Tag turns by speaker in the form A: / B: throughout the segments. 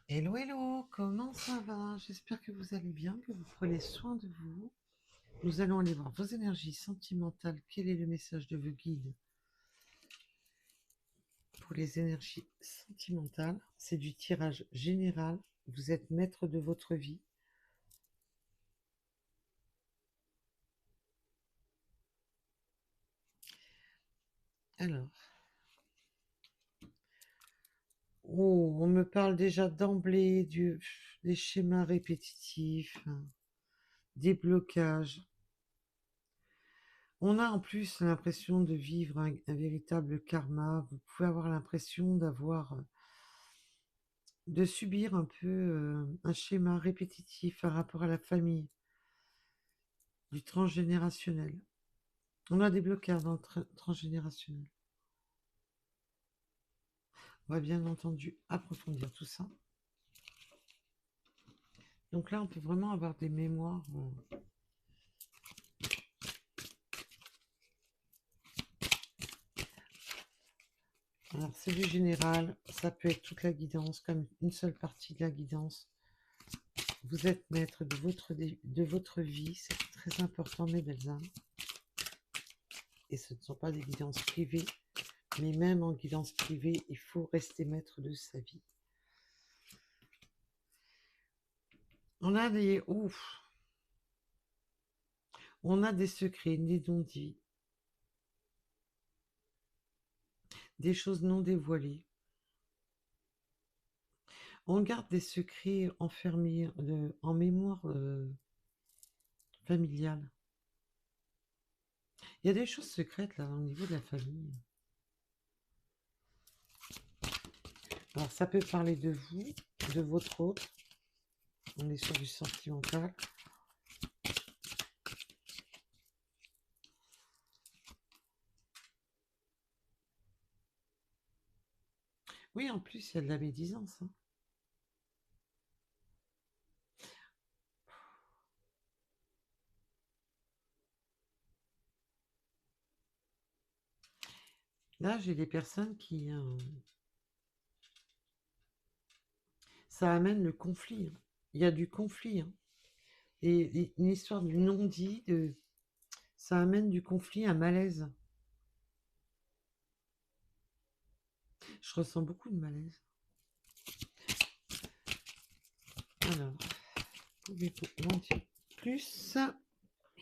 A: Hello, hello, comment ça va? J'espère que vous allez bien, que vous prenez soin de vous. Nous allons aller voir vos énergies sentimentales. Quel est le message de vos guides pour les énergies sentimentales? C'est du tirage général. Vous êtes maître de votre vie. Alors, oh, on me parle déjà d'emblée des schémas répétitifs, hein, des blocages. On a en plus l'impression de vivre un véritable karma. Vous pouvez avoir l'impression de subir un peu un schéma répétitif par rapport à la famille, du transgénérationnel. On a des blocages dans le transgénérationnel. On va bien entendu approfondir tout ça. Donc là, on peut vraiment avoir des mémoires. Alors, c'est du général, ça peut être toute la guidance, comme une seule partie de la guidance. Vous êtes maître de votre vie, c'est très important, mes belles âmes. Et ce ne sont pas des guidances privées, mais même en guidance privée, il faut rester maître de sa vie. On a des... Ouf, on a des secrets, des non-dits, des choses non dévoilées. On garde des secrets enfermés en mémoire familiale. Il y a des choses secrètes là au niveau de la famille. Alors ça peut parler de vous, de votre autre. On est sur du sentimental. Oui, en plus, il y a de la médisance, hein. Là, j'ai des personnes qui... ça amène le conflit, hein. Il y a du conflit, hein. Et une histoire du non-dit, ça amène du conflit, un malaise. Je ressens beaucoup de malaise. Alors, pouvez-vous m'en dire plus?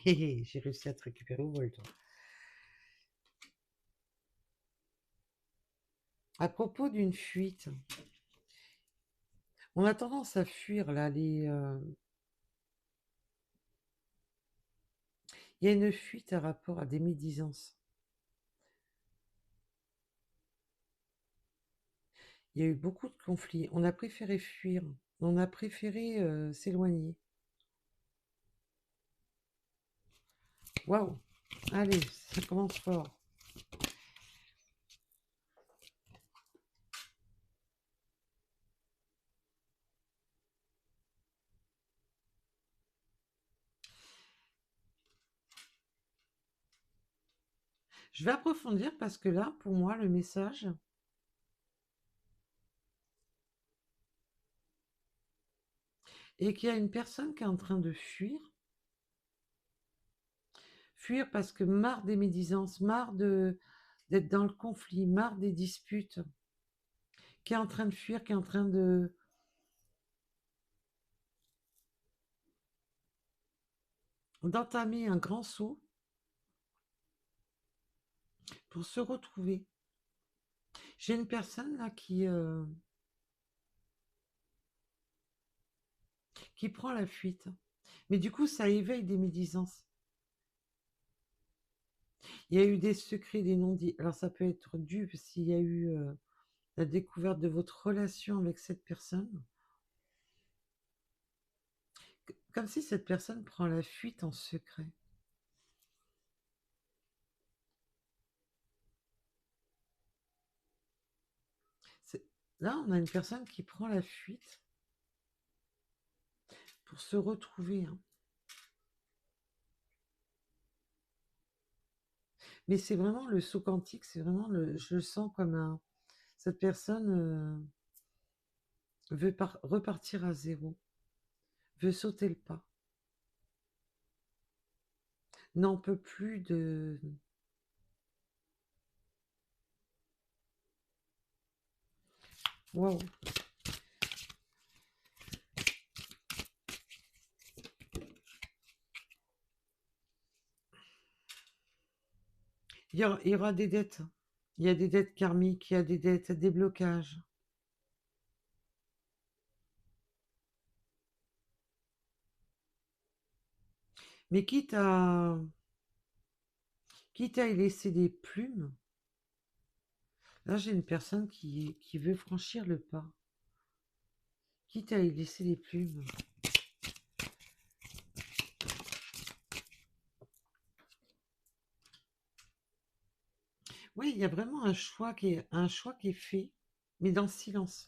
A: Hé, j'ai réussi à te récupérer au vol, toi. À propos d'une fuite, on a tendance à fuir là il y a une fuite à rapport à des médisances. Il y a eu beaucoup de conflits. On a préféré fuir. On a préféré s'éloigner. Waouh! Allez, ça commence fort. Je vais approfondir parce que là, pour moi, le message, est qu'il y a une personne qui est en train de fuir. Fuir parce que marre des médisances, d'être dans le conflit, marre des disputes, qui est en train de fuir, qui est en train d'entamer un grand saut pour se retrouver. J'ai une personne là qui prend la fuite. Mais du coup, ça éveille des médisances. Il y a eu des secrets, des non-dits. Alors ça peut être dû s'il y a eu la découverte de votre relation avec cette personne. Comme si cette personne prend la fuite en secret. Là, on a une personne qui prend la fuite pour se retrouver, hein. Mais c'est vraiment le saut quantique, c'est vraiment je le sens comme cette personne veut repartir à zéro, veut sauter le pas, n'en peut plus de... Waouh! Il y aura des dettes. Il y a des dettes karmiques, il y a des dettes, des blocages. Mais quitte à y laisser des plumes, là j'ai une personne qui veut franchir le pas. Quitte à y laisser des plumes. Oui, il y a vraiment un choix qui est fait, mais dans le silence.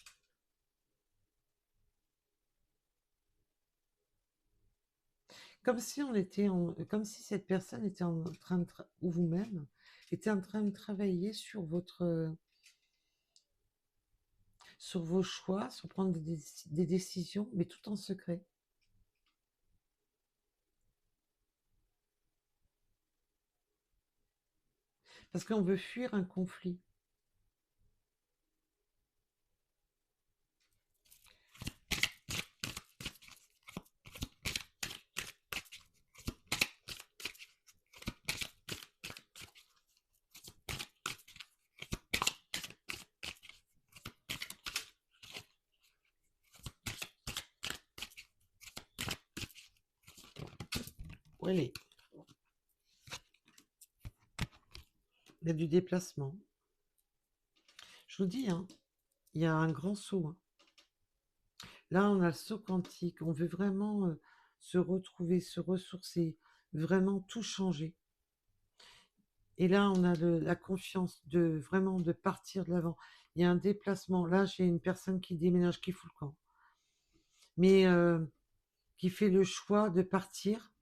A: Comme si comme si cette personne était en train ou vous-même, était en train de travailler sur vos choix, sur prendre des décisions, mais tout en secret. Parce qu'on veut fuir un conflit. Où elle est? Il y a du déplacement. Je vous dis, hein, il y a un grand saut. Hein. Là, on a le saut quantique. On veut vraiment se retrouver, se ressourcer, vraiment tout changer. Et là, on a la confiance de vraiment de partir de l'avant. Il y a un déplacement. Là, j'ai une personne qui déménage, qui fout le camp, mais qui fait le choix de partir,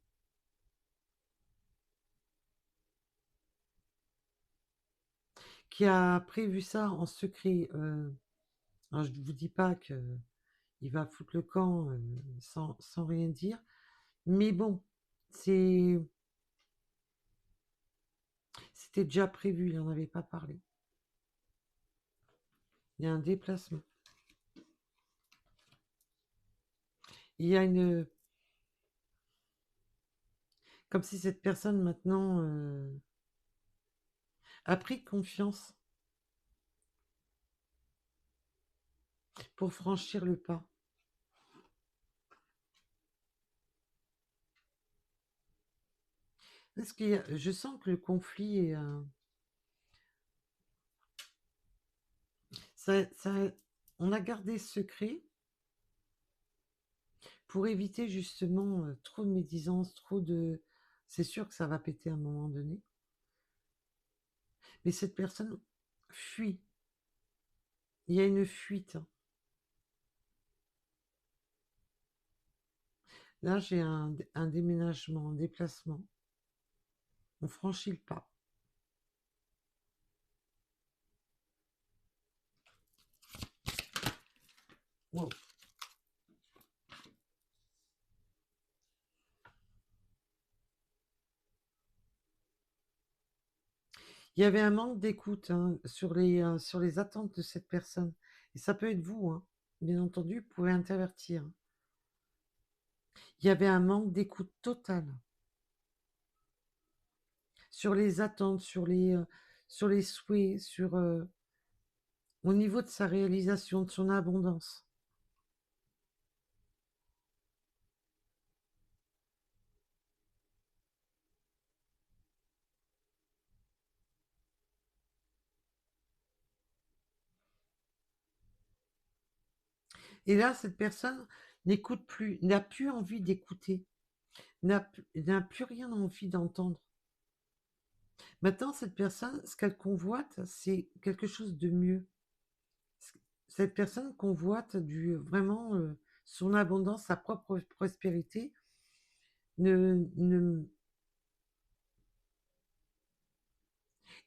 A: qui a prévu ça en secret. Alors, je ne vous dis pas que il va foutre le camp sans rien dire, mais bon, c'est c'était déjà prévu, il n'en avait pas parlé. Il y a un déplacement. Il y a une... Comme si cette personne maintenant a pris confiance pour franchir le pas. Parce que je sens que le conflit est... on a gardé secret pour éviter justement trop de médisance, trop de... C'est sûr que ça va péter à un moment donné. Mais cette personne fuit. Il y a une fuite. Là, j'ai un déménagement, un déplacement. On franchit le pas. Wow. Il y avait un manque d'écoute hein, sur les attentes de cette personne. Et ça peut être vous, hein. Bien entendu, vous pouvez intervertir. Il y avait un manque d'écoute total sur les attentes, sur les souhaits, au niveau de sa réalisation, de son abondance. Et là, cette personne n'écoute plus, n'a plus envie d'écouter, n'a plus rien envie d'entendre. Maintenant, cette personne, ce qu'elle convoite, c'est quelque chose de mieux. Cette personne convoite vraiment son abondance, sa propre prospérité, ne,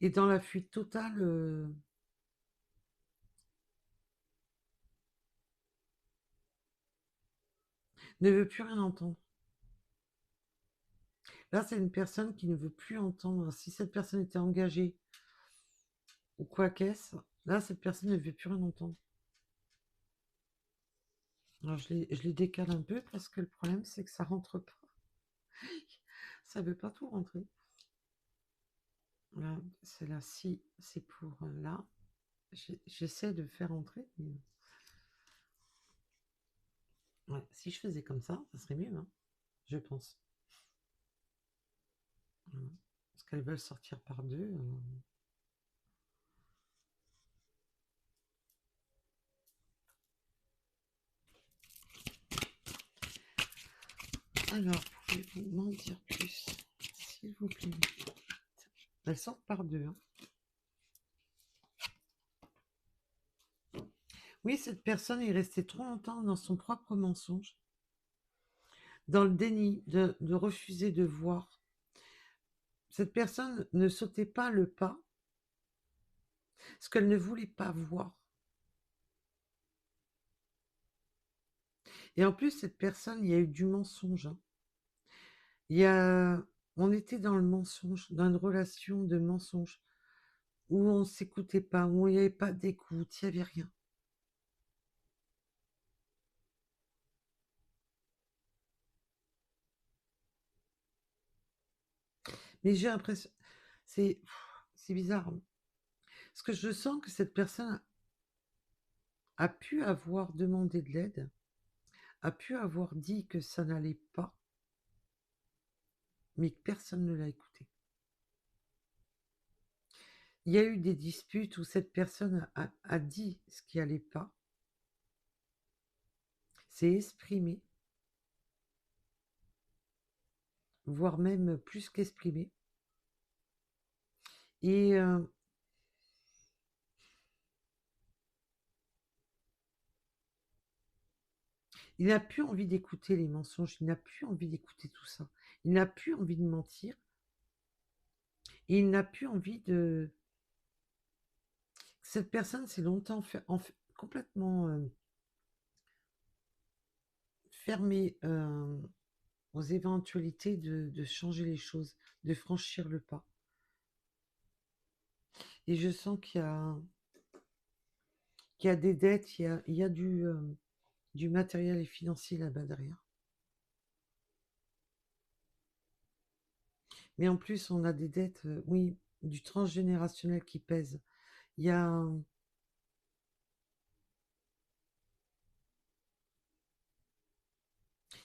A: est dans la fuite totale. Ne veut plus rien entendre. Là, c'est une personne qui ne veut plus entendre. Si cette personne était engagée ou quoi qu'est-ce, là, cette personne ne veut plus rien entendre. Alors, je les décale un peu parce que le problème, c'est que ça rentre pas. Ça veut pas tout rentrer. Là, c'est là, si c'est pour là. J'essaie de faire entrer. Mais... ouais, si je faisais comme ça serait mieux, hein, je pense. Voilà. Parce qu'elles veulent sortir par deux. Alors, pouvez-vous m'en dire plus, s'il vous plaît? Elles sortent par deux. Hein. Oui, cette personne est restée trop longtemps dans son propre mensonge, dans le déni, de refuser de voir. Cette personne ne sautait pas le pas, parce qu'elle ne voulait pas voir. Et en plus, cette personne, il y a eu du mensonge. Hein. On était dans le mensonge, dans une relation de mensonge, où on ne s'écoutait pas, où il n'y avait pas d'écoute, il n'y avait rien. Mais j'ai l'impression, c'est bizarre, hein. Parce que je sens que cette personne a pu avoir demandé de l'aide, a pu avoir dit que ça n'allait pas, mais que personne ne l'a écouté. Il y a eu des disputes où cette personne a dit ce qui allait pas, s'est exprimé, voire même plus qu'exprimé. Et il n'a plus envie d'écouter les mensonges, il n'a plus envie d'écouter tout ça. Il n'a plus envie de mentir. Et il n'a plus envie de... Cette personne s'est longtemps complètement fermée aux éventualités de changer les choses, de franchir le pas. Et je sens qu'il y a des dettes, il y a du matériel et financier là-bas derrière. Mais en plus, on a des dettes, oui, du transgénérationnel qui pèse. Il y a,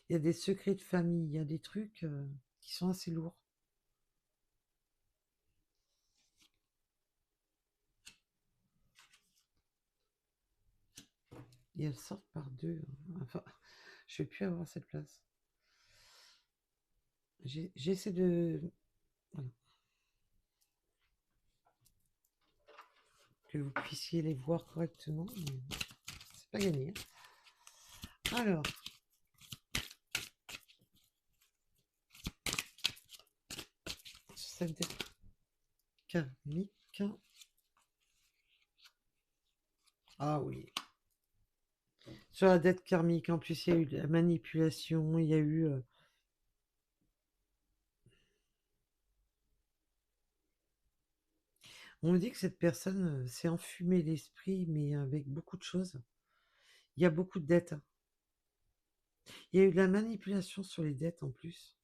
A: il y a des secrets de famille, il y a des trucs qui sont assez lourds. Et elles sortent par deux. Enfin, je ne vais plus avoir cette place. J'essaie de... voilà. Que vous puissiez les voir correctement, mais c'est pas gagné. Alors, cette dette karmique. Ah oui. Sur la dette karmique, en plus, il y a eu de la manipulation, il y a eu... on me dit que cette personne s'est enfumée l'esprit, mais avec beaucoup de choses. Il y a beaucoup de dettes. Il y a eu de la manipulation sur les dettes en plus.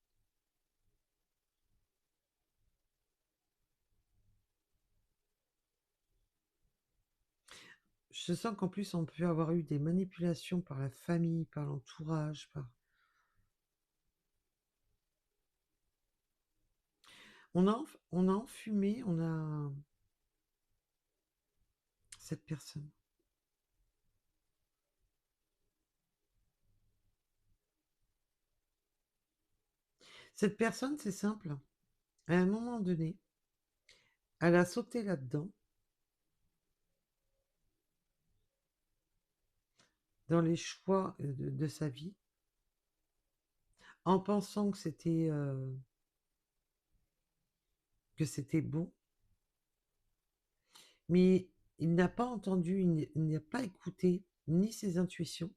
A: Je sens qu'en plus, on peut avoir eu des manipulations par la famille, par l'entourage, par... on a enfumé, on a... cette personne. Cette personne, c'est simple. À un moment donné, elle a sauté là-dedans, dans les choix de sa vie, en pensant que c'était bon, mais il n'a pas entendu, il n'a pas écouté ni ses intuitions,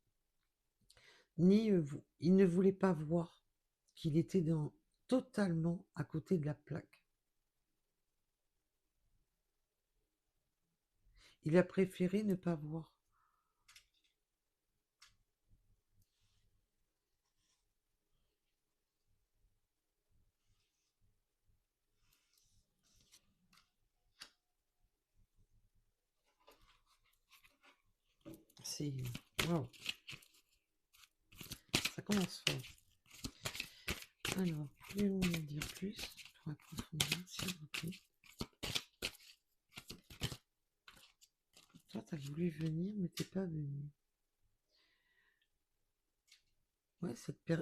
A: ni il ne voulait pas voir qu'il était totalement à côté de la plaque. Il a préféré ne pas voir. C'est... Waouh. Ça commence fort. Alors, pouvez-vous me dire plus pour approfondir, s'il vous plaît? Toi, t'as voulu venir, mais t'es pas venu. Ouais,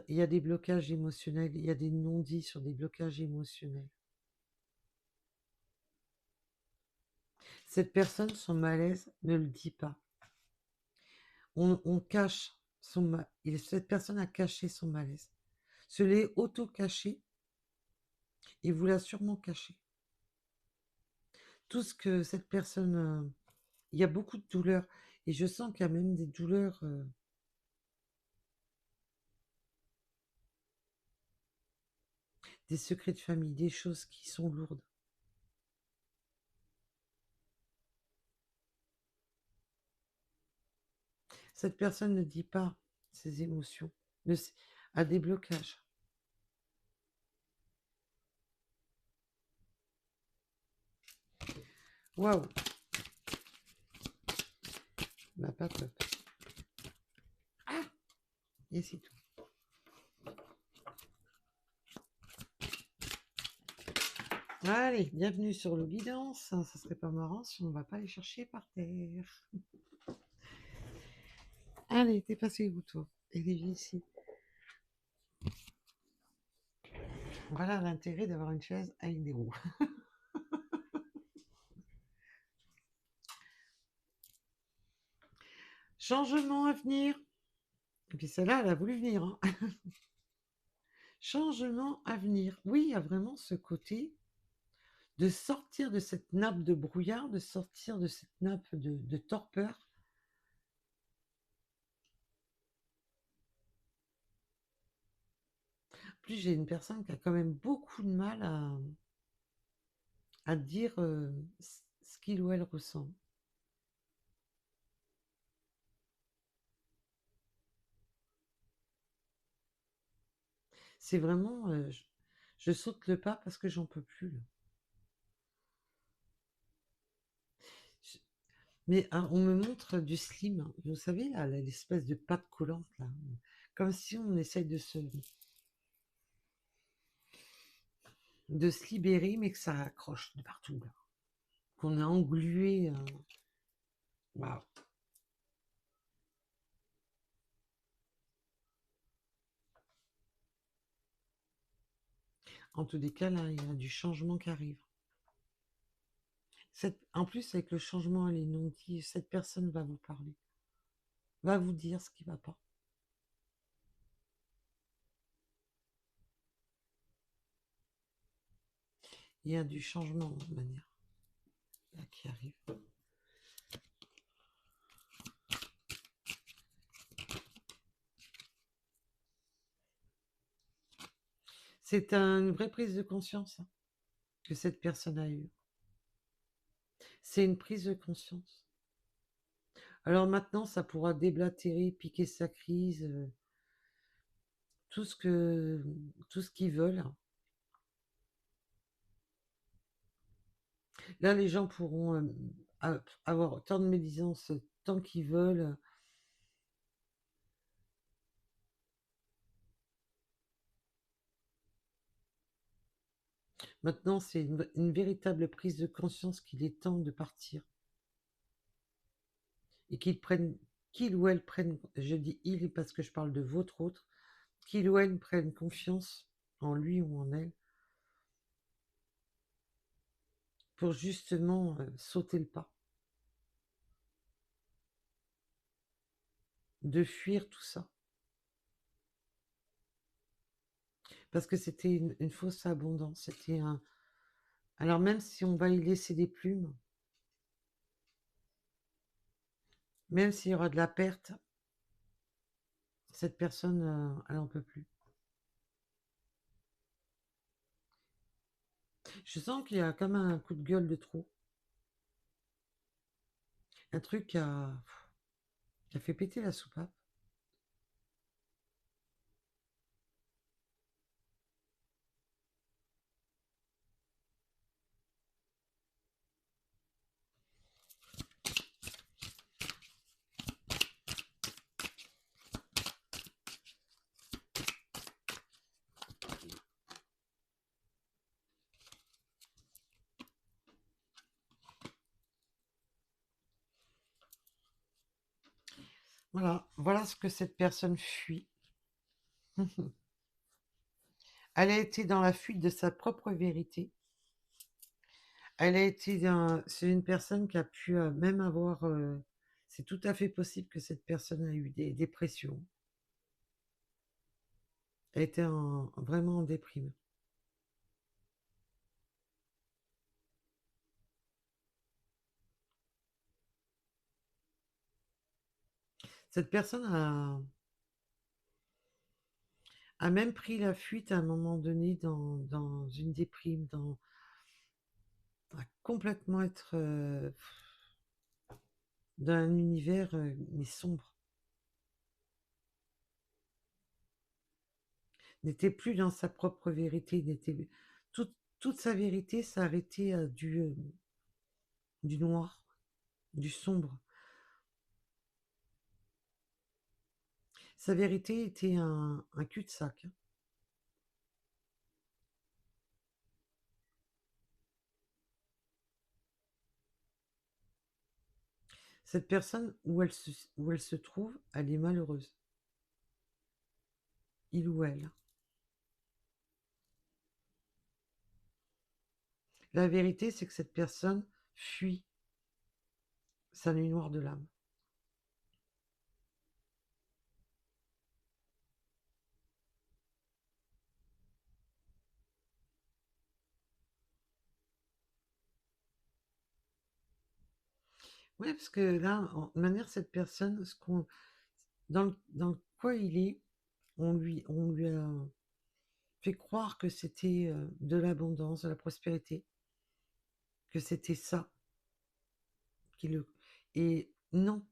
A: il y a des blocages émotionnels, il y a des non-dits sur des blocages émotionnels. Cette personne, son malaise, ne le dit pas. On cache son malaise. Cette personne a caché son malaise. Se l'est auto-caché et vous l'a sûrement caché. Tout ce que cette personne... il y a beaucoup de douleurs. Et je sens qu'il y a même des douleurs... des secrets de famille, des choses qui sont lourdes. Cette personne ne dit pas ses émotions, a des blocages. Waouh. Bah, pas top. Ah. Et c'est tout. Allez, bienvenue sur le guidance. Ça serait pas marrant si on ne va pas les chercher par terre. Allez, t'es passé où, toi? Et viens ici. Voilà l'intérêt d'avoir une chaise avec des roues. Changement à venir. Et puis celle-là, elle a voulu venir. Hein. Changement à venir. Oui, il y a vraiment ce côté de sortir de cette nappe de brouillard, de sortir de cette nappe de torpeur. Plus j'ai une personne qui a quand même beaucoup de mal à dire ce qu'il ou elle ressent. C'est vraiment... je saute le pas parce que j'en peux plus. Là. Mais hein, on me montre du slim. Vous savez, là, l'espèce de pâte collante, là. Comme si on essaye de se libérer, mais que ça accroche de partout, là. Qu'on a englué. Waouh. En tous les cas, là, il y a du changement qui arrive. En plus, avec le changement et les non-dits, cette personne va vous parler. Va vous dire ce qui ne va pas. Il y a du changement de manière là, qui arrive. C'est une vraie prise de conscience hein, que cette personne a eue. C'est une prise de conscience. Alors maintenant, ça pourra déblatérer, piquer sa crise, tout ce qu'ils veulent. Là, les gens pourront avoir autant de médisance tant qu'ils veulent. Maintenant, c'est une véritable prise de conscience qu'il est temps de partir. Et qu'il ou elle prenne, je dis il parce que je parle de votre autre, qu'il ou elle prenne confiance en lui ou en elle pour justement sauter le pas, de fuir tout ça. Parce que c'était une fausse abondance, c'était un... Alors même si on va y laisser des plumes, même s'il y aura de la perte, cette personne, elle en peut plus. Je sens qu'il y a comme un coup de gueule de trop. Un truc qui a fait péter la soupape. Voilà ce que cette personne fuit. Elle a été dans la fuite de sa propre vérité. Elle a été c'est une personne qui a pu même avoir. C'est tout à fait possible que cette personne a eu des dépressions. Elle était vraiment en déprime. Cette personne a même pris la fuite à un moment donné dans une déprime, à complètement être dans un univers mais sombre. N'était plus dans sa propre vérité, toute sa vérité s'arrêtait à du noir, du sombre. Sa vérité était un cul-de-sac. Cette personne, où elle se trouve, elle est malheureuse. Il ou elle. La vérité, c'est que cette personne fuit sa nuit noire de l'âme. Oui, parce que là, de manière, cette personne, dans quoi il est, on lui a fait croire que c'était de l'abondance, de la prospérité, que c'était ça qui le. Et non,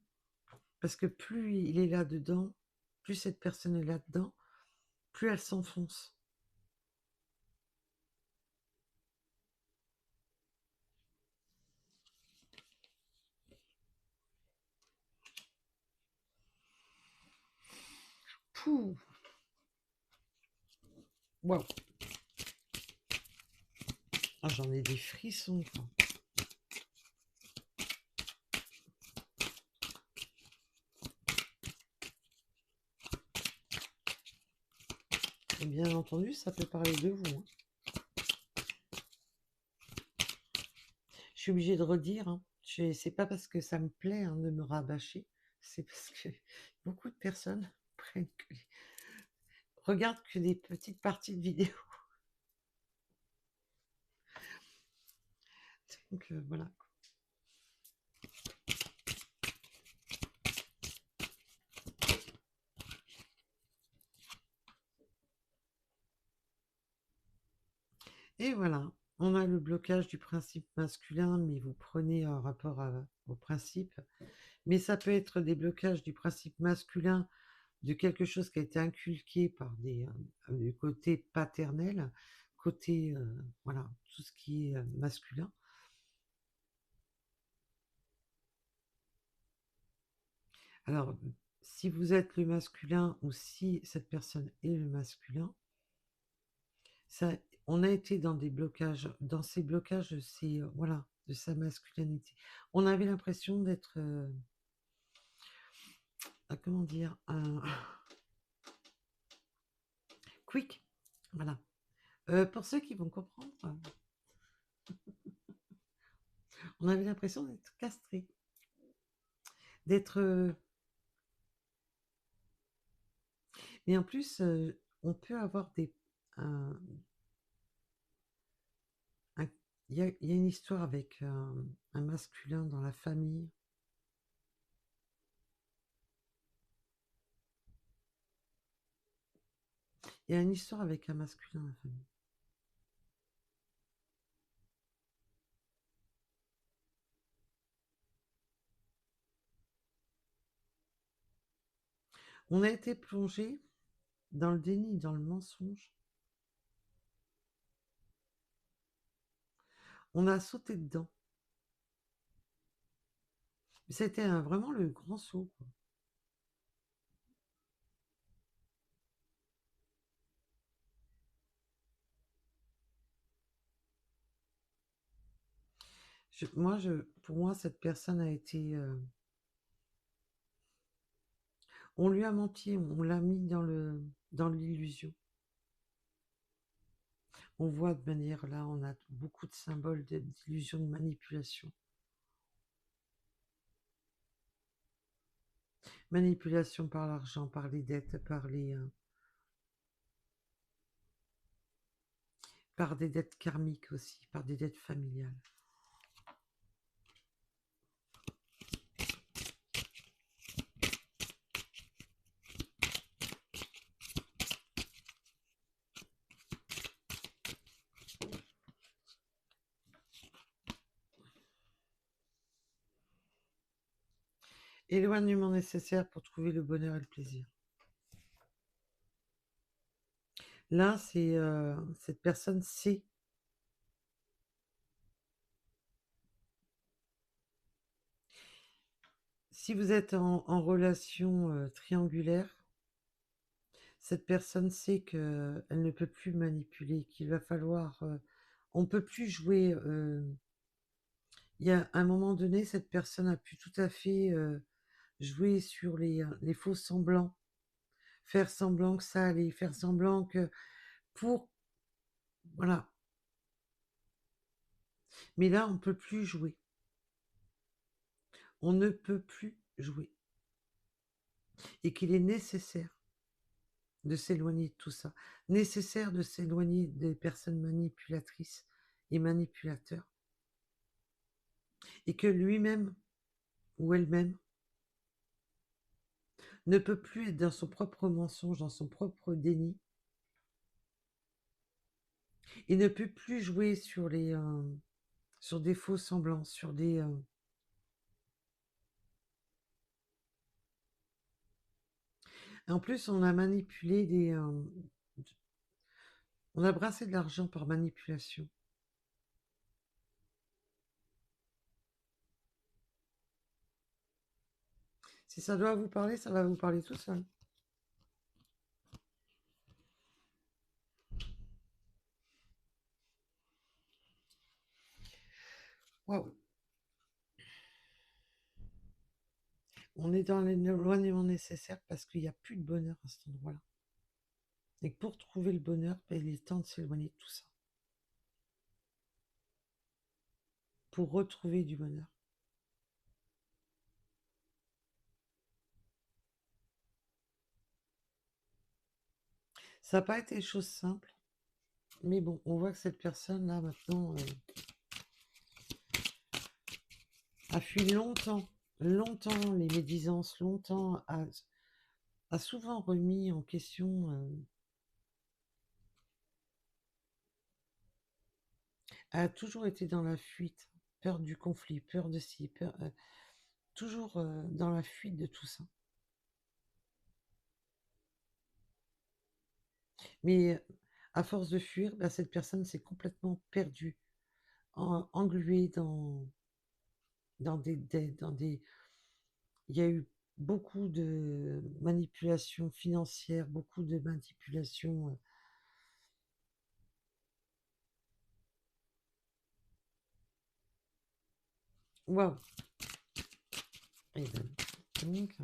A: parce que plus il est là-dedans, plus cette personne est là-dedans, plus elle s'enfonce. Pouh, waouh, ah, j'en ai des frissons, quoi. Et bien entendu, ça peut parler de vous, hein. Je suis obligée de redire, hein. C'est pas parce que ça me plaît hein, de me rabâcher, c'est parce que beaucoup de personnes regardent que des petites parties de vidéos. Donc voilà. Et voilà, on a le blocage du principe masculin, mais vous prenez un rapport au principe. Mais ça peut être des blocages du principe masculin, de quelque chose qui a été inculqué par du côté paternel, côté, voilà, tout ce qui est masculin. Alors, si vous êtes le masculin ou si cette personne est le masculin, ça, on a été dans des blocages, dans ces blocages, c'est voilà, de sa masculinité. On avait l'impression d'être, comment dire, quick, voilà. Pour ceux qui vont comprendre, on avait l'impression d'être castré, d'être, mais en plus, on peut avoir un- un- il y a une histoire avec un masculin dans la famille. Il y a une histoire avec un masculin dans la famille. On a été plongé dans le déni, dans le mensonge. On a sauté dedans. C'était vraiment le grand saut, quoi. Pour moi, cette personne a été... on lui a menti, on l'a mis dans l'illusion. On voit de manière là, on a beaucoup de symboles d'illusion, de manipulation. Manipulation par l'argent, par les dettes, par des dettes karmiques aussi, par des dettes familiales. Éloignement nécessaire pour trouver le bonheur et le plaisir. Là, cette personne sait. Si vous êtes en relation triangulaire, cette personne sait qu'elle ne peut plus manipuler, qu'il va falloir... on ne peut plus jouer... il y a un moment donné, cette personne a pu tout à fait jouer sur les faux semblants, faire semblant que ça allait, faire semblant que... pour... Voilà. Mais là, on ne peut plus jouer. On ne peut plus jouer. Et qu'il est nécessaire de s'éloigner de tout ça. Nécessaire de s'éloigner des personnes manipulatrices et manipulateurs. Et que lui-même ou elle-même ne peut plus être dans son propre mensonge, dans son propre déni. Et ne peut plus jouer sur sur des faux semblants, sur des... En plus, on a manipulé on a brassé de l'argent par manipulation. Si ça doit vous parler, ça va vous parler tout seul. Waouh. On est dans l'éloignement nécessaire parce qu'il n'y a plus de bonheur à cet endroit-là. Et que pour trouver le bonheur, ben, il est temps de s'éloigner de tout ça. Pour retrouver du bonheur. Ça n'a pas été chose simple. Mais bon, on voit que cette personne-là, maintenant, a fui longtemps les médisances, longtemps, a souvent remis en question, a toujours été dans la fuite, peur du conflit, peur de ci, toujours dans la fuite de tout ça. Mais à force de fuir, ben, cette personne s'est complètement perdue, engluée dans des... Il y a eu beaucoup de manipulations financières, beaucoup de manipulations... Waouh! Et ben, donc,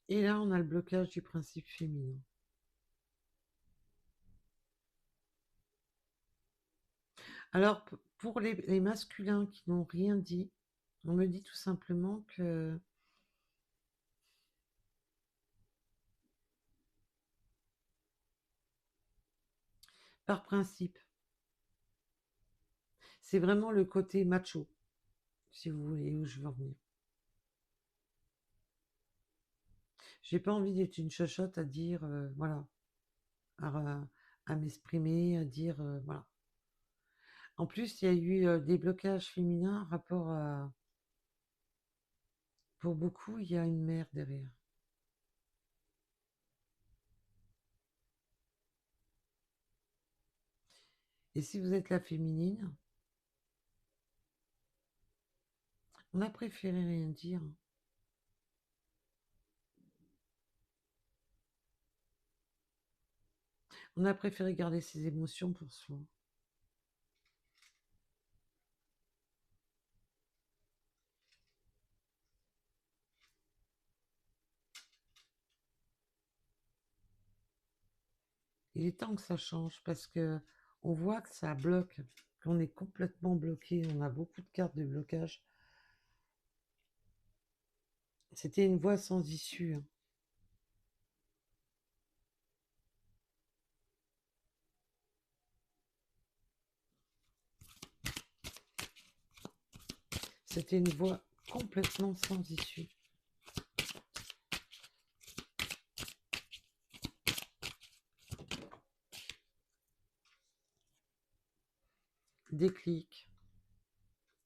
A: et là, on a le blocage du principe féminin. Alors, pour les masculins qui n'ont rien dit, on me dit tout simplement que par principe, C'est vraiment le côté macho, si vous voulez où je veux en venir. J'ai pas envie d'être une chochotte à dire, voilà, à, à m'exprimer, à dire, voilà. En plus, il y a eu des blocages féminins rapport à... Pour beaucoup, il y a une mère derrière. Et si vous êtes la féminine, on a préféré rien dire. On a préféré garder ses émotions pour soi. Il est temps que ça change parce que on voit que ça bloque, qu'on est complètement bloqué. On a beaucoup de cartes de blocage. C'était une voie sans issue, hein. C'était une voie complètement sans issue. Déclic,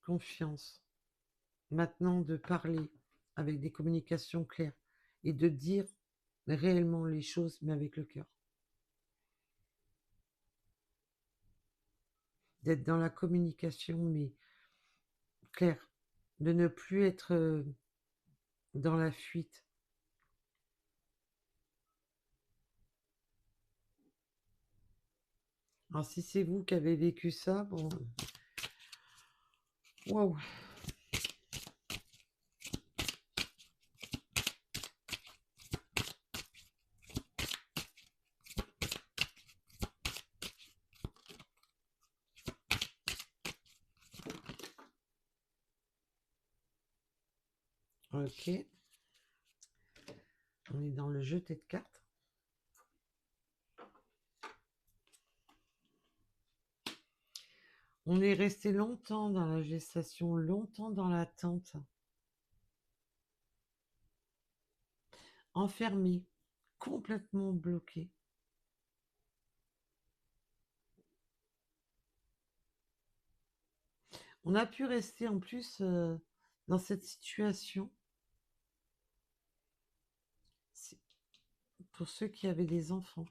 A: confiance. Maintenant, de parler avec des communications claires et de dire réellement les choses, mais avec le cœur. D'être dans la communication, mais claire. De ne plus être dans la fuite. Alors, si c'est vous qui avez vécu ça, bon. Waouh! Ok. On est dans le jeté de cartes. On est resté longtemps dans la gestation, longtemps dans l'attente. Enfermé, complètement bloqué. On a pu rester en plus dans cette situation. Pour ceux qui avaient des enfants.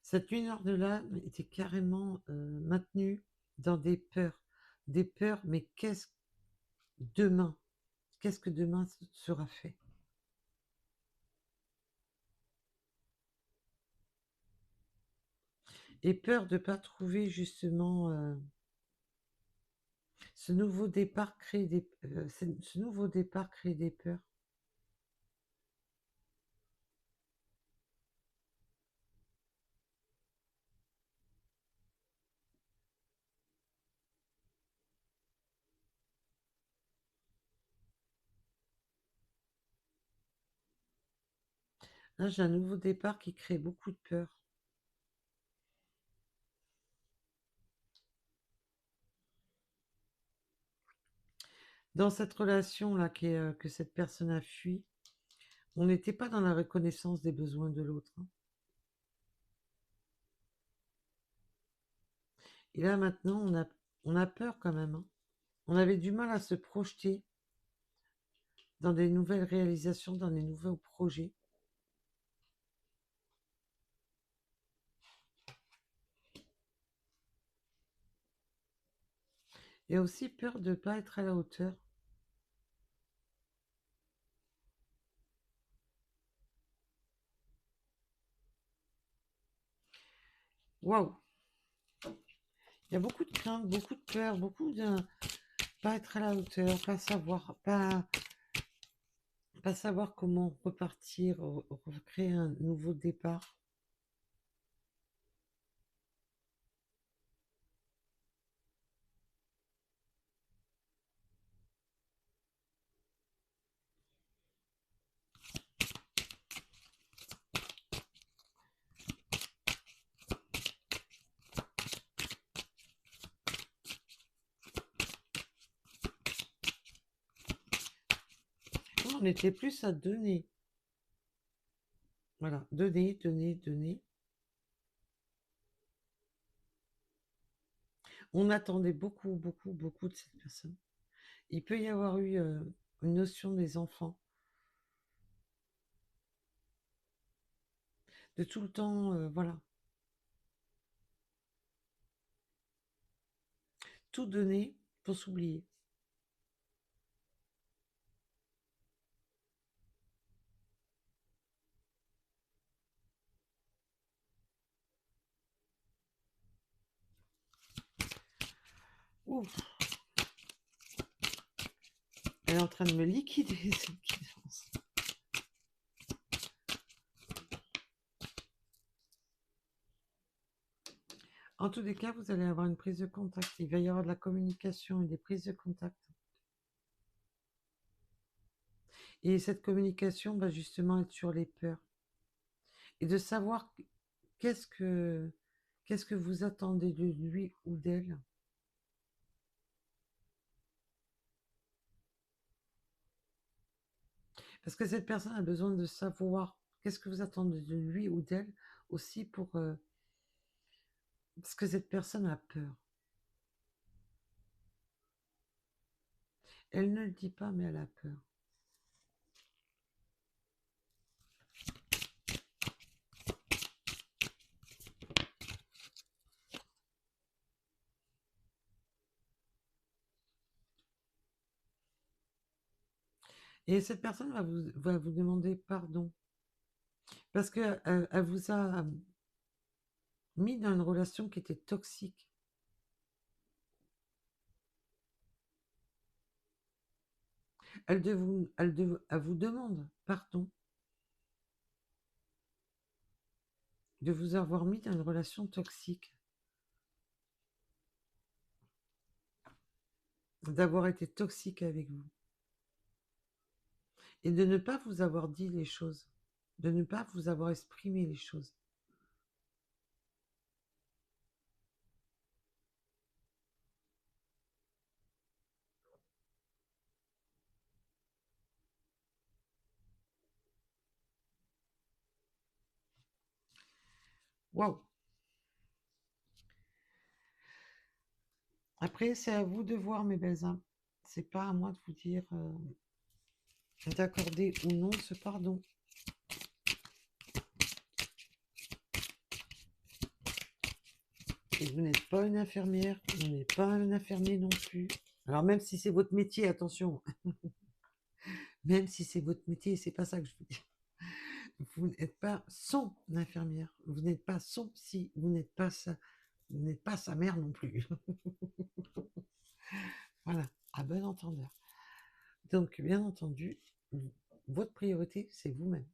A: Cette lumière de l'âme était carrément maintenue dans des peurs. Des peurs, mais demain? Qu'est-ce que demain sera fait? Et peur de ne pas trouver justement ce nouveau départ crée ce nouveau départ crée des peurs. Là, j'ai un nouveau départ qui crée beaucoup de peur. Dans cette relation-là que cette personne a fui, on n'était pas dans la reconnaissance des besoins de l'autre, hein. Et là, maintenant, on a peur quand même, hein. On avait du mal à se projeter dans des nouvelles réalisations, dans des nouveaux projets. Il y a aussi peur de ne pas être à la hauteur. Waouh! Il y a beaucoup de crainte, beaucoup de peur, beaucoup de pas être à la hauteur, pas savoir comment repartir, recréer un nouveau départ. on était plus à donner. Voilà, donner, donner, donner. On attendait beaucoup, beaucoup, beaucoup de cette personne. Il peut y avoir eu une notion des enfants, de tout le temps, voilà, tout donner pour s'oublier. Ouf, elle est en train de me liquider, cette guidance. En tous les cas, vous allez avoir une prise de contact. Il va y avoir de la communication et des prises de contact. Et cette communication va justement être sur les peurs. Et de savoir qu'est-ce que vous attendez de lui ou d'elle. Parce que cette personne a besoin de savoir qu'est-ce que vous attendez de lui ou d'elle aussi pour... parce que cette personne a peur. Elle ne le dit pas, mais elle a peur. Et cette personne va vous demander pardon. Parce qu'elle elle vous a mis dans une relation qui était toxique. Elle vous demande pardon de vous avoir mis dans une relation toxique, d'avoir été toxique avec vous, et de ne pas vous avoir dit les choses, de ne pas vous avoir exprimé les choses. Waouh! Après, c'est à vous de voir, mes belles âmes. C'est pas à moi de vous dire d'accorder ou non ce pardon. Et vous n'êtes pas une infirmière, vous n'êtes pas un infirmier non plus. Alors même si c'est votre métier, attention, même si c'est votre métier, c'est pas ça que je veux dire. Vous n'êtes pas son infirmière, vous n'êtes pas son psy, vous n'êtes pas sa mère non plus. Voilà, à bon entendeur. Donc, bien entendu, votre priorité, c'est vous-même.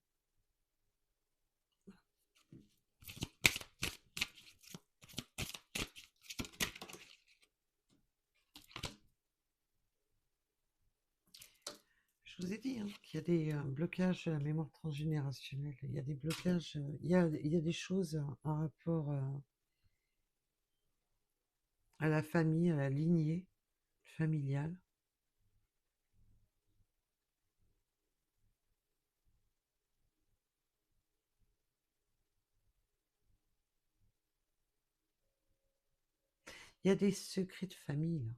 A: Je vous ai dit qu'il y a des blocages à la mémoire transgénérationnelle, il y a des blocages, il y a des choses en rapport à la famille, à la lignée familiale. Il y a des secrets de famille.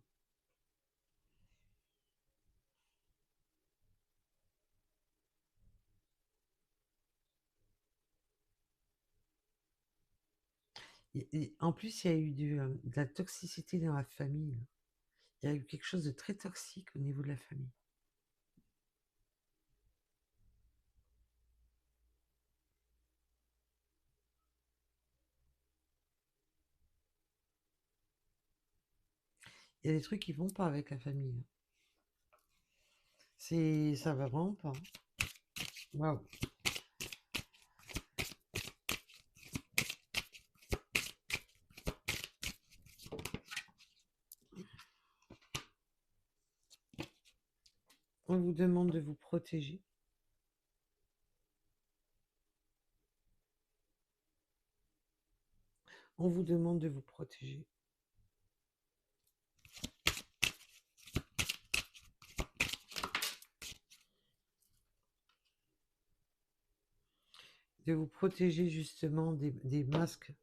A: En plus, il y a eu de la toxicité dans la famille. Il y a eu quelque chose de très toxique au niveau de la famille. Il y a des trucs qui vont pas avec la famille. Ça va vraiment pas. Waouh. On vous demande de vous protéger. On vous demande de vous protéger. de vous protéger justement des masques.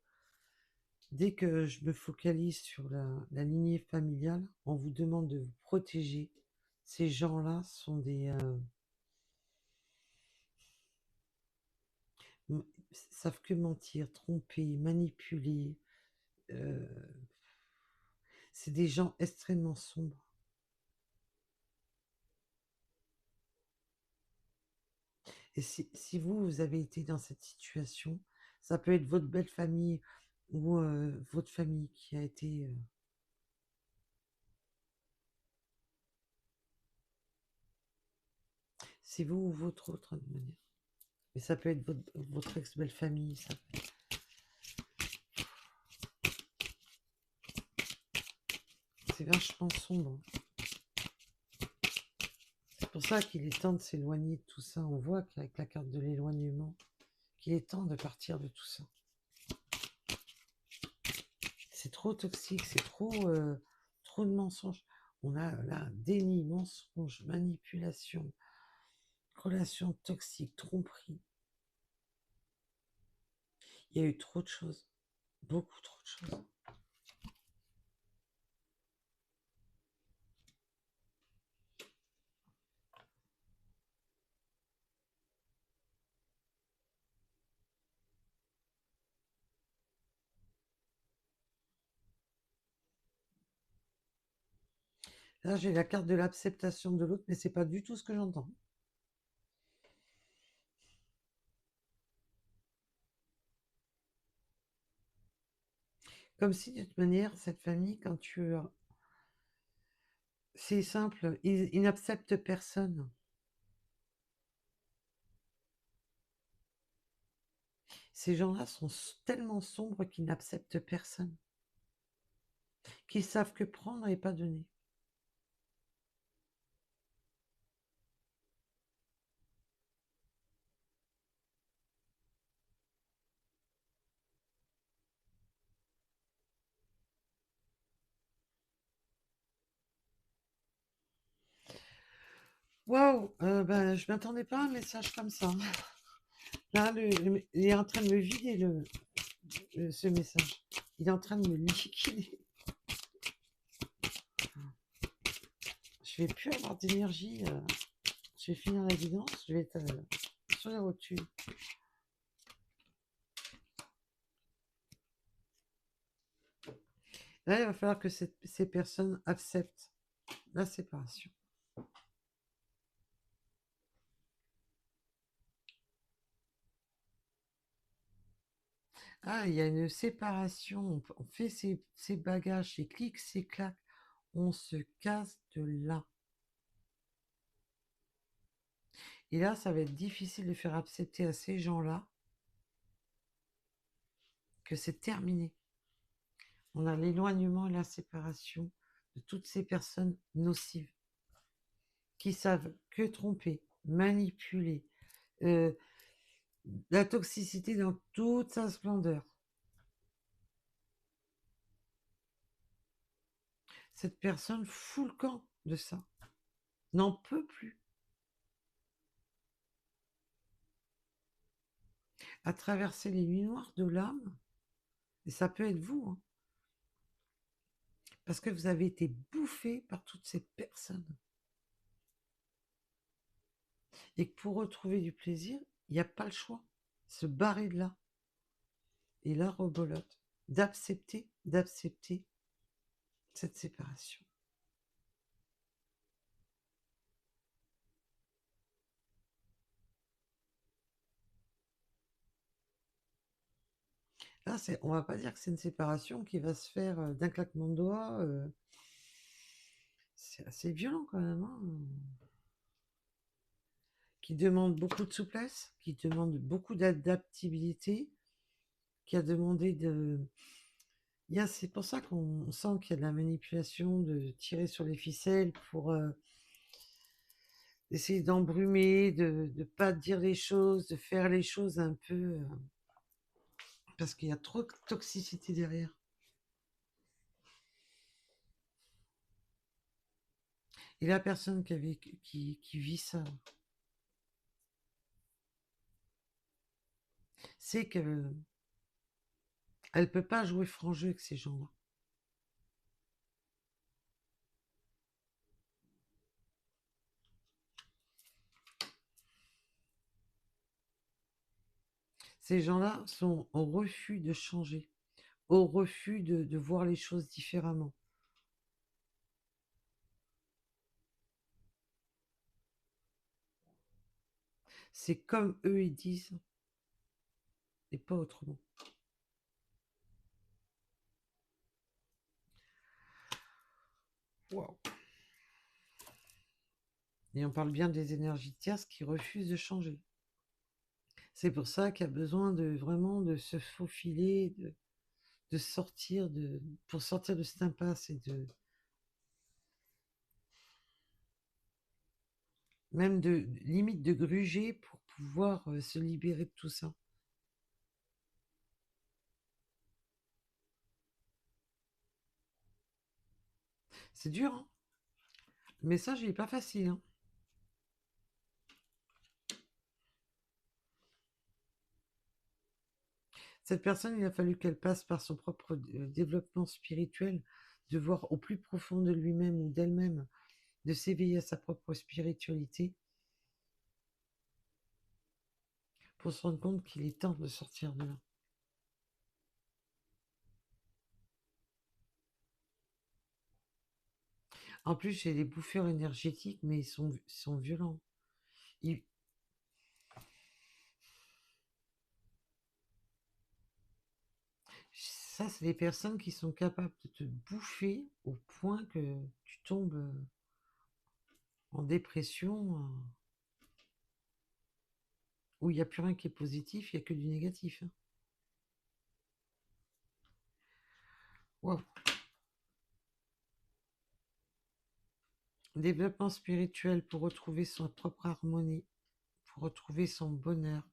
A: Dès que je me focalise sur la lignée familiale, on vous demande de vous protéger. Ces gens-là sont savent que mentir, tromper, manipuler. euh, c'est des gens extrêmement sombres. Et si vous avez été dans cette situation, ça peut être votre belle famille ou votre famille qui a été... c'est vous ou votre autre de manière. Mais ça peut être votre ex-belle famille. Ça. C'est vachement sombre. C'est pour ça qu'il est temps de s'éloigner de tout ça. On voit qu'avec la carte de l'éloignement, qu'il est temps de partir de tout ça. C'est trop toxique, c'est trop de mensonges. On a là déni, mensonge, manipulation, relation toxique, tromperie. Il y a eu trop de choses, beaucoup trop de choses. Là, j'ai la carte de l'acceptation de l'autre, mais c'est pas du tout ce que j'entends. Comme si, de toute manière, cette famille, quand tu... c'est simple, ils n'acceptent personne. Ces gens-là sont tellement sombres qu'ils n'acceptent personne. Qu'ils savent que prendre et pas donner. Waouh, ben, je m'attendais pas à un message comme ça. Là, il est en train de me vider ce message. Il est en train de me liquider. Je vais plus avoir d'énergie. Je vais finir la guidance. Je vais être sur la rotule. Là, il va falloir que ces personnes acceptent la séparation. Ah, il y a une séparation. On fait ses bagages, ses clics, ses claques. On se casse de là. Et là, ça va être difficile de faire accepter à ces gens-là que c'est terminé. On a l'éloignement et la séparation de toutes ces personnes nocives qui savent que tromper, manipuler, la toxicité dans toute sa splendeur. Cette personne fout le camp de ça, n'en peut plus. À traverser les nuits noires de l'âme, et ça peut être vous, hein, parce que vous avez été bouffé par toutes ces personnes. Et que pour retrouver du plaisir, il n'y a pas le choix. Se barrer de là. Et là, rebolote. D'accepter cette séparation. Là, on va pas dire que c'est une séparation qui va se faire d'un claquement de doigts. C'est assez violent quand même. Hein, qui demande beaucoup de souplesse, qui demande beaucoup d'adaptabilité, qui a demandé de... C'est pour ça qu'on sent qu'il y a de la manipulation, de tirer sur les ficelles pour essayer d'embrumer, de ne pas dire les choses, de faire les choses un peu... parce qu'il y a trop de toxicité derrière. Et la personne qui vit ça, c'est que elle peut pas jouer franc jeu avec ces gens-là. Ces gens-là sont au refus de changer, au refus de voir les choses différemment. C'est comme eux ils disent, et pas autrement. Wow. Et on parle bien des énergies tierces qui refusent de changer. C'est pour ça qu'il y a besoin de vraiment de se faufiler, de sortir pour sortir de cette impasse et de même de limite de gruger pour pouvoir se libérer de tout ça. C'est dur, hein. Le message il est pas facile, hein. Cette personne, il a fallu qu'elle passe par son propre développement spirituel, de voir au plus profond de lui-même ou d'elle-même, de s'éveiller à sa propre spiritualité, pour se rendre compte qu'il est temps de sortir de là. En plus, j'ai des bouffeurs énergétiques, mais ils sont violents. Ils- Ça, c'est des personnes qui sont capables de te bouffer au point que tu tombes en dépression, où il n'y a plus rien qui est positif, il n'y a que du négatif, hein. Wow. Développement spirituel pour retrouver son propre harmonie, pour retrouver son bonheur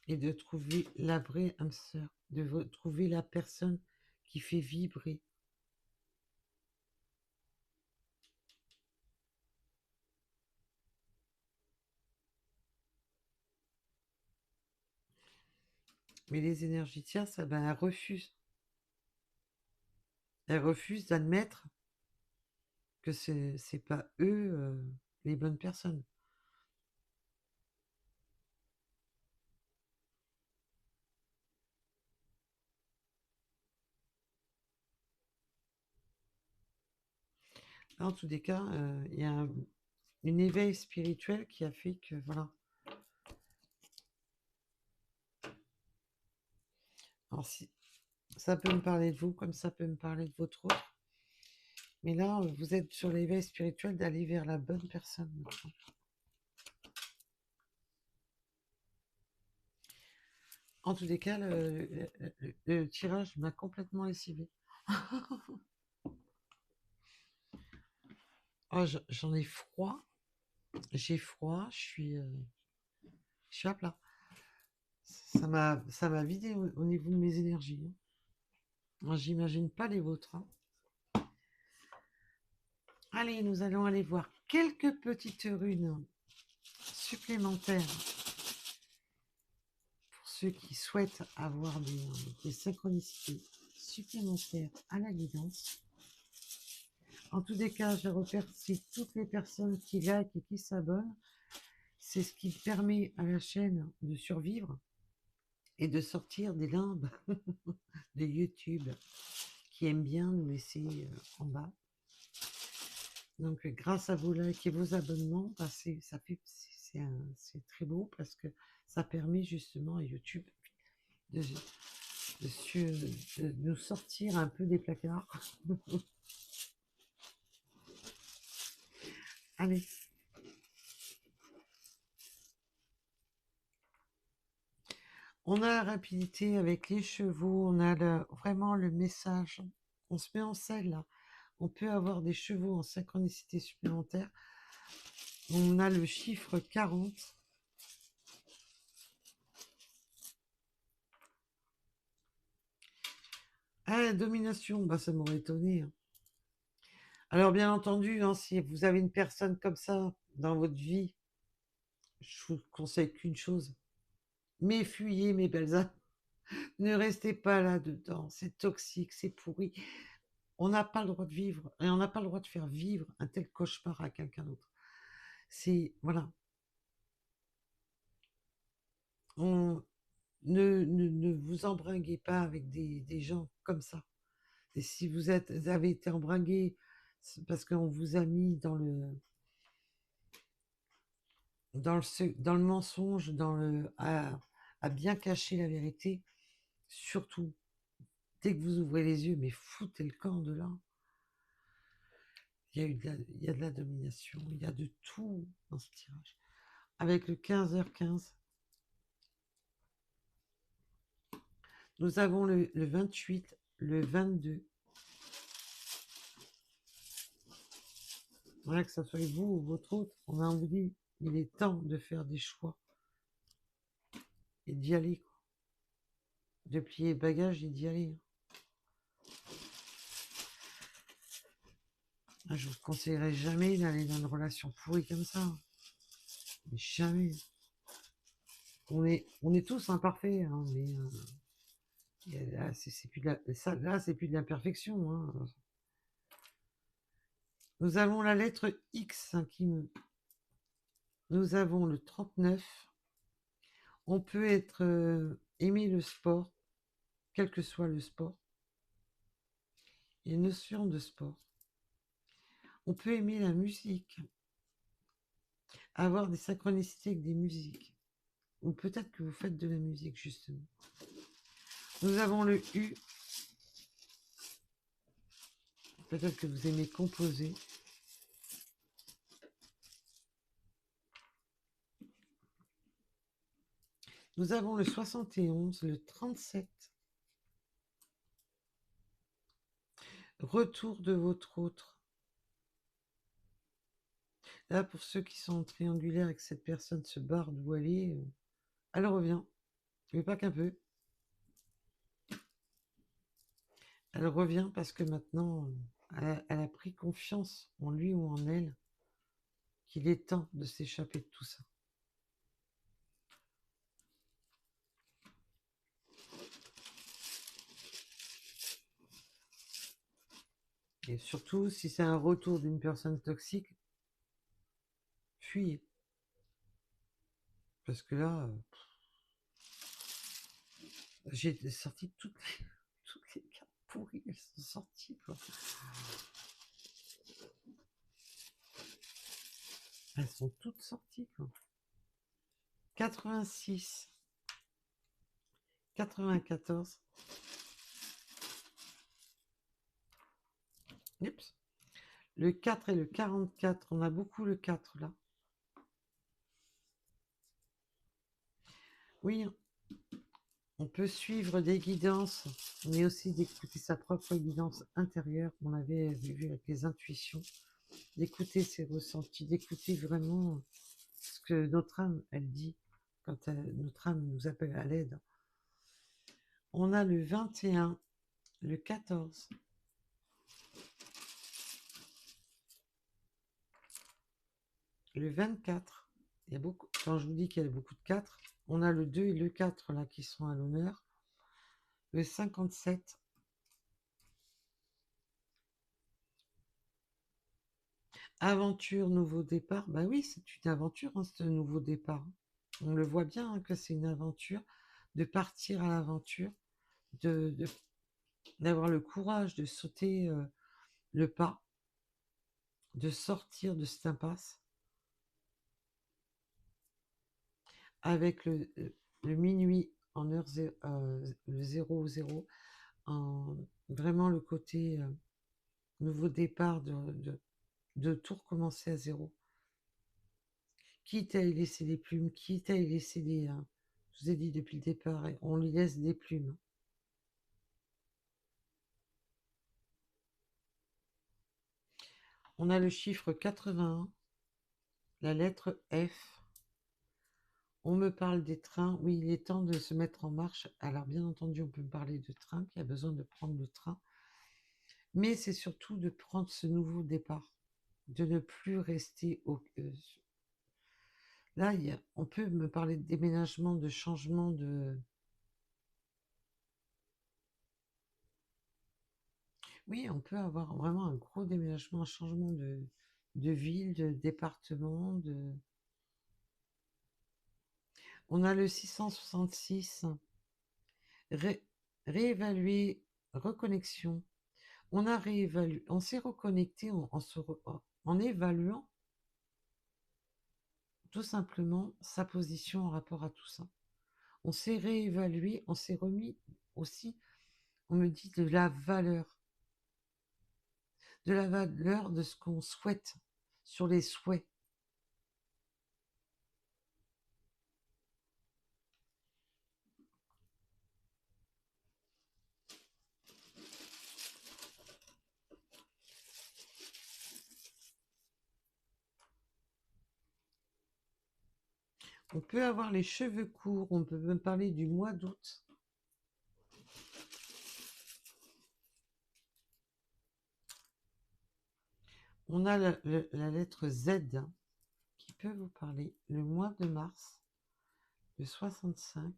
A: et de trouver la vraie âme sœur, de trouver la personne qui fait vibrer. Mais les énergies tierces, eh ben, elles refusent. Elles refusent d'admettre que c'est pas eux les bonnes personnes. En tous les cas, il y a une éveil spirituel qui a fait que, voilà. Alors, si, ça peut me parler de vous, comme ça peut me parler de votre autre. Mais là, vous êtes sur l'éveil spirituel d'aller vers la bonne personne maintenant. En tous les cas, le tirage m'a complètement lessivé. Oh, j'en ai froid. J'ai froid. Je suis à plat. Ça m'a vidé au niveau de mes énergies, hein. Moi, j'imagine pas les vôtres, hein. Allez, nous allons aller voir quelques petites runes supplémentaires pour ceux qui souhaitent avoir des synchronicités supplémentaires à la guidance. En tous les cas, je remercie toutes les personnes qui likent et qui s'abonnent. C'est ce qui permet à la chaîne de survivre et de sortir des limbes de YouTube qui aiment bien nous laisser en bas. Donc, grâce à vos likes et vos abonnements, bah, c'est très beau parce que ça permet justement à YouTube de, de nous sortir un peu des placards. Allez. On a la rapidité avec les chevaux, on a vraiment le message. On se met en selle là. On peut avoir des chevaux en synchronicité supplémentaire. On a le chiffre 40. Ah, domination, bah, ça m'aurait étonné, hein. Alors bien entendu, hein, si vous avez une personne comme ça dans votre vie, je vous conseille qu'une chose, Mais fuyez, mes belles âmes. Ne restez pas là-dedans. C'est toxique, c'est pourri. On n'a pas le droit de vivre et on n'a pas le droit de faire vivre un tel cauchemar à quelqu'un d'autre. C'est, voilà. On, ne vous embringuez pas avec des gens comme ça. Et si vous avez été embringué, c'est parce qu'on vous a mis dans le mensonge, à bien cacher la vérité, surtout, dès que vous ouvrez les yeux, mais foutez le camp de là. Il y a de la domination, il y a de tout dans ce tirage. Avec le 15h15, nous avons le 28, le 22. Voilà, que ça soit vous ou votre autre, on a envie, il est temps de faire des choix et d'y aller, quoi. De plier bagage et d'y aller. Je vous conseillerais jamais d'aller dans une relation pourrie comme ça. Mais jamais. On est tous imparfaits, hein, mais là, c'est plus de là, c'est plus de l'imperfection, hein. Nous avons la lettre X, hein, nous avons le 39. On peut aimer le sport, quel que soit le sport. Il y a une notion de sport. On peut aimer la musique, avoir des synchronicités avec des musiques. Ou peut-être que vous faites de la musique, justement. Nous avons le U. Peut-être que vous aimez composer. Nous avons le 71, le 37. Retour de votre autre. Là, pour ceux qui sont triangulaires et que cette personne se barre d'où elle est, elle revient. Mais pas qu'un peu. Elle revient parce que maintenant, elle a pris confiance en lui ou en elle, qu'il est temps de s'échapper de tout ça. Et surtout, si c'est un retour d'une personne toxique, fuyez. Parce que là, j'ai sorti toutes les cartes pourries, elles sont sorties, quoi. Elles sont toutes sorties, quoi. 86, 94. Oups. Le 4 et le 44, on a beaucoup le 4 là. Oui, on peut suivre des guidances, mais aussi d'écouter sa propre guidance intérieure. On avait vu avec les intuitions, d'écouter ses ressentis, d'écouter vraiment ce que notre âme, elle dit, quand notre âme nous appelle à l'aide. On a le 21, le 14, le 24. Il y a beaucoup, quand je vous dis qu'il y a beaucoup de 4, on a le 2 et le 4 là qui sont à l'honneur. Le 57. Aventure, nouveau départ. Bah oui, c'est une aventure, hein, ce nouveau départ. On le voit bien, hein, que c'est une aventure, de partir à l'aventure, d'avoir le courage de sauter le pas, de sortir de cette impasse. Avec le minuit en heure le 00, vraiment le côté nouveau départ, de tout recommencer à zéro. Quitte à y laisser des plumes, quitte à y laisser des... je vous ai dit depuis le départ, on lui laisse des plumes. On a le chiffre 81, la lettre F. On me parle des trains. Oui, il est temps de se mettre en marche. Alors, bien entendu, on peut me parler de train, qui a besoin de prendre le train. Mais c'est surtout de prendre ce nouveau départ, de ne plus rester Là, on peut me parler de déménagement, de changement de... Oui, on peut avoir vraiment un gros déménagement, un changement de ville, de département, de... On a le 666, ré- réévaluer, reconnexion. On a réévalué, on s'est reconnecté en évaluant tout simplement sa position en rapport à tout ça. On s'est réévalué, on s'est remis aussi, on me dit de la valeur de ce qu'on souhaite, sur les souhaits. On peut avoir les cheveux courts, on peut me parler du mois d'août. On a la lettre Z qui peut vous parler. Le mois de mars, le 65.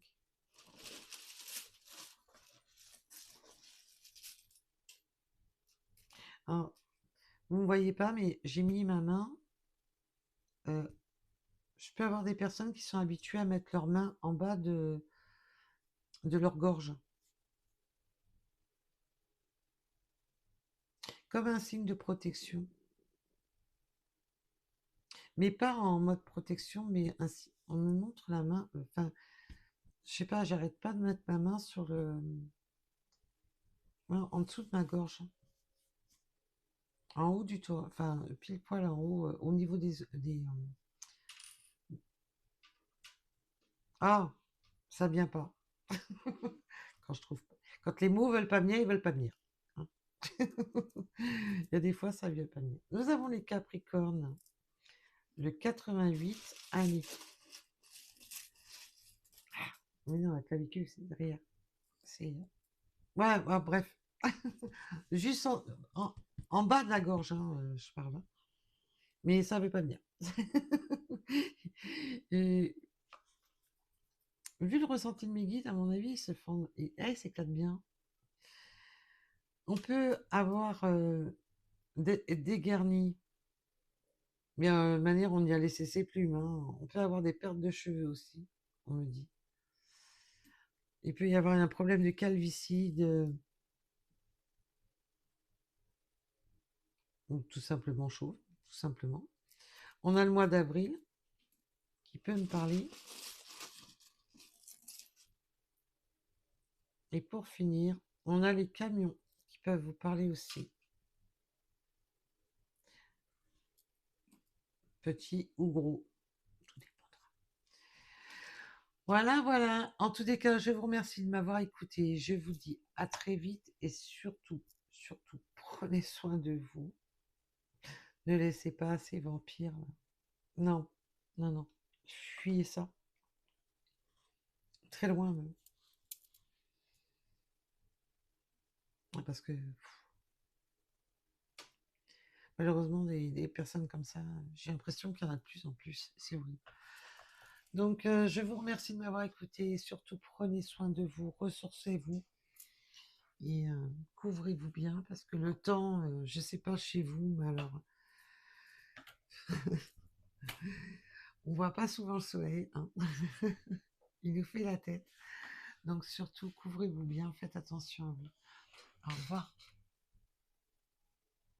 A: Alors, vous ne me voyez pas, mais j'ai mis ma main. Je peux avoir des personnes qui sont habituées à mettre leurs mains en bas de leur gorge, comme un signe de protection. Mais pas en mode protection, mais ainsi, on me montre la main. Enfin, je sais pas, j'arrête pas de mettre ma main sur en dessous de ma gorge, en haut du toit, enfin pile poil en haut, au niveau des. Ah, ça vient pas. Quand je trouve, quand les mots veulent pas venir, ils veulent pas venir. Hein. Il y a des fois, ça vient pas venir. Nous avons les Capricornes, le 88, allez. Mais non, la clavicule, c'est derrière. C'est. Ouais, ouais, bref. Juste en bas de la gorge, hein, je parle. Hein. Mais ça ne veut pas venir. Et, vu le ressenti de mes guides, à mon avis, ils se font, et elles s'éclatent bien. On peut avoir dégarni, mais de manière, on y a laissé ses plumes. Hein. On peut avoir des pertes de cheveux aussi, on me dit. Il peut y avoir un problème de calvitie, ou tout simplement chauve, tout simplement. On a le mois d'avril qui peut me parler. Et pour finir, on a les camions qui peuvent vous parler aussi. Petits ou gros, tout dépendra. Voilà, voilà. En tous les cas, je vous remercie de m'avoir écouté. Je vous dis à très vite et surtout, surtout, prenez soin de vous. Ne laissez pas ces vampires. Non, non, non. Fuyez ça. Très loin même. Parce que malheureusement, des personnes comme ça, j'ai l'impression qu'il y en a de plus en plus. C'est horrible. Donc, je vous remercie de m'avoir écouté. Surtout, prenez soin de vous, ressourcez-vous et couvrez-vous bien parce que le temps, je ne sais pas chez vous, mais alors, on voit pas souvent le soleil. Hein. Il nous fait la tête. Donc, surtout, couvrez-vous bien, faites attention à vous. Au revoir.